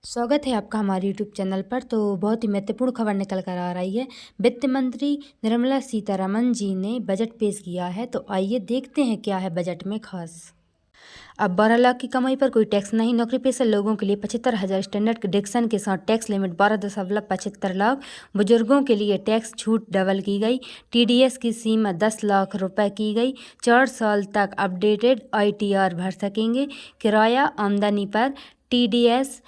स्वागत है आपका हमारे यूट्यूब चैनल पर। तो बहुत ही महत्वपूर्ण खबर निकल कर आ रही है। वित्त मंत्री निर्मला सीतारमण जी ने बजट पेश किया है। तो आइए देखते हैं क्या है बजट में खास। अब 12 लाख की कमाई पर कोई टैक्स नहीं। नौकरी पेशा लोगों के लिए 75,000 स्टैंडर्ड डिडक्शन के साथ टैक्स लिमिट 12.75 लाख। बुजुर्गों के लिए टैक्स छूट डबल की गई। TDS की सीमा 10 लाख रुपए की गई। 4 साल तक अपडेटेड ITR भर सकेंगे। किराया आमदनी पर TDS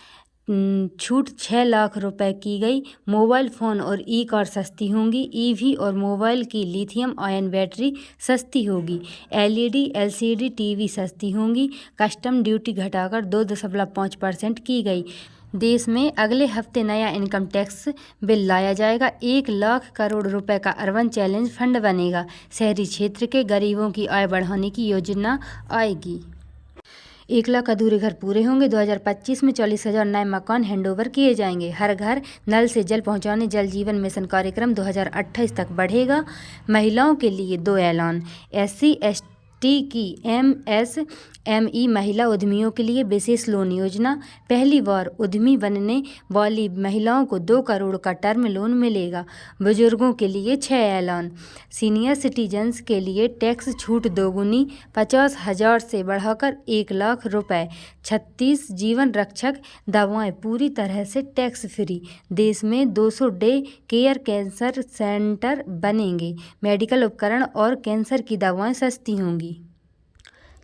छूट 6 लाख रुपए की गई। मोबाइल फ़ोन और कार सस्ती होंगी। EV और मोबाइल की लिथियम आयन बैटरी सस्ती होगी। LED LCD TV सस्ती होंगी। कस्टम ड्यूटी घटाकर 2.5% की गई। देश में अगले हफ्ते नया इनकम टैक्स बिल लाया जाएगा। 1 लाख करोड़ रुपए का अर्बन चैलेंज फंड बनेगा। शहरी क्षेत्र के गरीबों की आय बढ़ाने की योजना आएगी। 1 लाख अधूरे घर पूरे होंगे। 2025 में 40,000 नए मकान हैंडओवर किए जाएंगे। हर घर नल से जल पहुंचाने जल जीवन मिशन कार्यक्रम 2028 तक बढ़ेगा। महिलाओं के लिए 2 ऐलान। SC ST की MSME महिला उद्यमियों के लिए विशेष लोन योजना। पहली बार उद्यमी बनने वाली महिलाओं को 2 करोड़ का टर्म लोन मिलेगा। बुजुर्गों के लिए 6 ऐलान। सीनियर सिटीजन्स के लिए टैक्स छूट दोगुनी 50,000 से बढ़ाकर 1 लाख रुपए। 36 जीवन रक्षक दवाएं पूरी तरह से टैक्स फ्री। देश में 200 डे केयर कैंसर सेंटर बनेंगे। मेडिकल उपकरण और कैंसर की दवाएं सस्ती होंगी।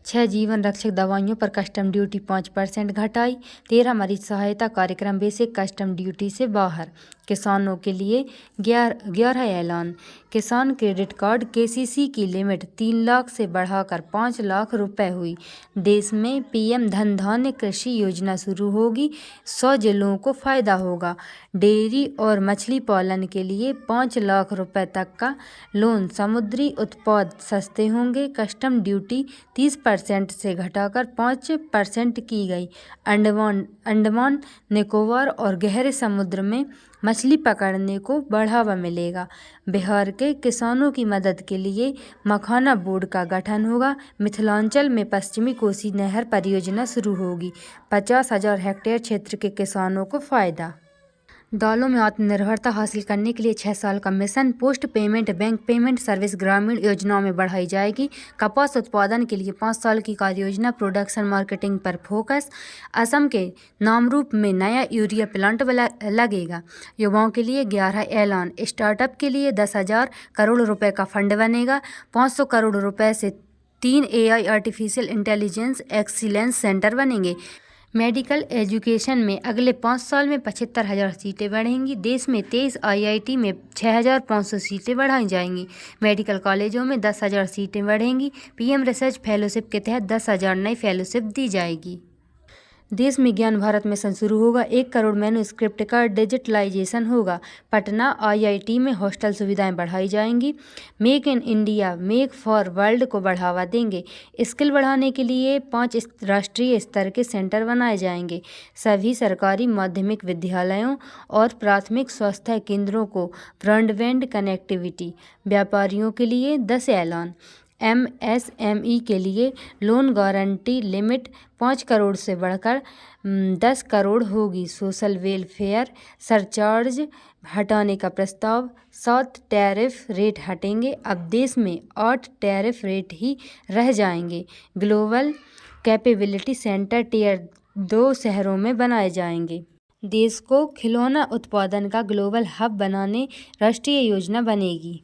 6 जीवन रक्षक दवाइयों पर कस्टम ड्यूटी 5% घटाई। 13 मरीज सहायता कार्यक्रम बेसिक कस्टम ड्यूटी से बाहर। किसानों के लिए 11 ऐलान। किसान क्रेडिट कार्ड KCC की लिमिट 3 लाख से बढ़ाकर 5 लाख रुपए हुई। देश में PM धन धान्य कृषि योजना शुरू होगी। 100 जिलों को फ़ायदा होगा। डेयरी और मछली पालन के लिए 5 लाख रुपए तक का लोन। समुद्री उत्पाद सस्ते होंगे। कस्टम ड्यूटी 30% से घटाकर 5% की गई। अंडमान निकोबार और गहरे समुद्र में मछली पकड़ने को बढ़ावा मिलेगा। बिहार के किसानों की मदद के लिए मखाना बोर्ड का गठन होगा। मिथिलांचल में पश्चिमी कोसी नहर परियोजना शुरू होगी। 50,000 हेक्टेयर क्षेत्र के किसानों को फ़ायदा। दालों में आत्मनिर्भरता हासिल करने के लिए 6 साल का mission. Post payment bank payment service ग्रामीण योजनाओं में बढ़ाई जाएगी। कपास उत्पादन के लिए 5 साल की कार्ययोजना। प्रोडक्शन मार्केटिंग पर फोकस। असम के नामरूप में नया यूरिया प्लांट लगेगा। युवाओं के लिए 11 ऐलान। स्टार्टअप के लिए 10,000 करोड़ रुपए का फंड बनेगा। 500 करोड़ रुपए से 3 AI artificial intelligence excellence centre बनेंगे। मेडिकल एजुकेशन में अगले 5 साल में 75,000 सीटें बढ़ेंगी। देश में 23 IIT में 6,500 सीटें बढ़ाई जाएंगी। मेडिकल कॉलेजों में 10,000 सीटें बढ़ेंगी। PM रिसर्च फेलोशिप के तहत 10,000 नई फेलोशिप दी जाएगी। देश में ज्ञान भारत मिशन शुरू होगा। 1 करोड़ मैन्युस्क्रिप्ट का डिजिटलाइजेशन होगा। पटना IIT में हॉस्टल सुविधाएं बढ़ाई जाएंगी। Make in India make for world को बढ़ावा देंगे। स्किल बढ़ाने के लिए 5 राष्ट्रीय स्तर के सेंटर बनाए जाएंगे। सभी सरकारी माध्यमिक विद्यालयों और प्राथमिक स्वास्थ्य केंद्रों को ब्रॉडबैंड कनेक्टिविटी। व्यापारियों के लिए 10 ऐलान। MSME के लिए लोन गारंटी लिमिट 5 करोड़ से बढ़कर 10 करोड़ होगी। सोशल वेलफेयर सरचार्ज हटाने का प्रस्ताव। 7 टैरिफ रेट हटेंगे। अब देश में 8 टैरिफ रेट ही रह जाएंगे। ग्लोबल कैपेबिलिटी सेंटर Tier 2 शहरों में बनाए जाएंगे। देश को खिलौना उत्पादन का ग्लोबल हब बनाने राष्ट्रीय योजना बनेगी।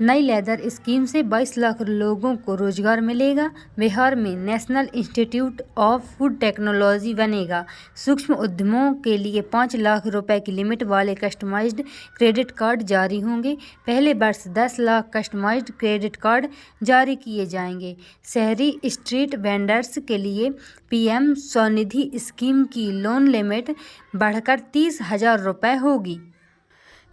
नई लेदर स्कीम से 22 लाख लोगों को रोजगार मिलेगा। बिहार में national institute of food technology बनेगा। सूक्ष्म उद्यमों के लिए 5 लाख रुपए की लिमिट वाले कस्टमाइज्ड क्रेडिट कार्ड जारी होंगे। पहले वर्ष 10 लाख कस्टमाइज्ड क्रेडिट कार्ड जारी किए जाएंगे। शहरी स्ट्रीट वेंडर्स के लिए PM स्वनिधि स्कीम की लोन लिमिट बढ़कर 30,000 रुपए होगी।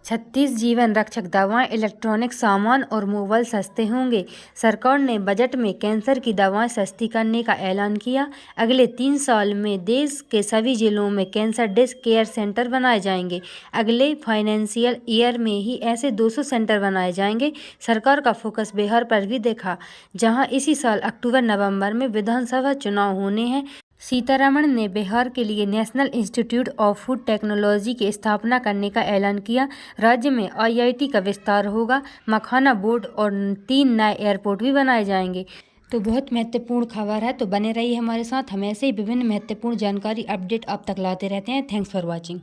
36 जीवन रक्षक दवाएं इलेक्ट्रॉनिक सामान और मोबाइल सस्ते होंगे। सरकार ने बजट में कैंसर की दवाएं सस्ती करने का ऐलान किया। अगले 3 साल में देश के सभी जिलों में कैंसर डिस्क केयर सेंटर बनाए जाएंगे। अगले फाइनेंशियल ईयर में ही ऐसे 200 सेंटर बनाए जाएंगे। सरकार का फोकस बिहार पर भी देखा, जहां इसी साल अक्टूबर नवंबर में विधानसभा चुनाव होने हैं। सीतारमण ने बिहार के लिए national institute of food technology की स्थापना करने का ऐलान किया। राज्य में IIT का विस्तार होगा। मखाना बोर्ड और 3 नए एयरपोर्ट भी बनाए जाएंगे। तो बहुत महत्वपूर्ण खबर है, तो बने रहिए हमारे साथ। हम ऐसे ही विभिन्न महत्वपूर्ण जानकारी अपडेट आप तक लाते रहते हैं। Thanks for watching.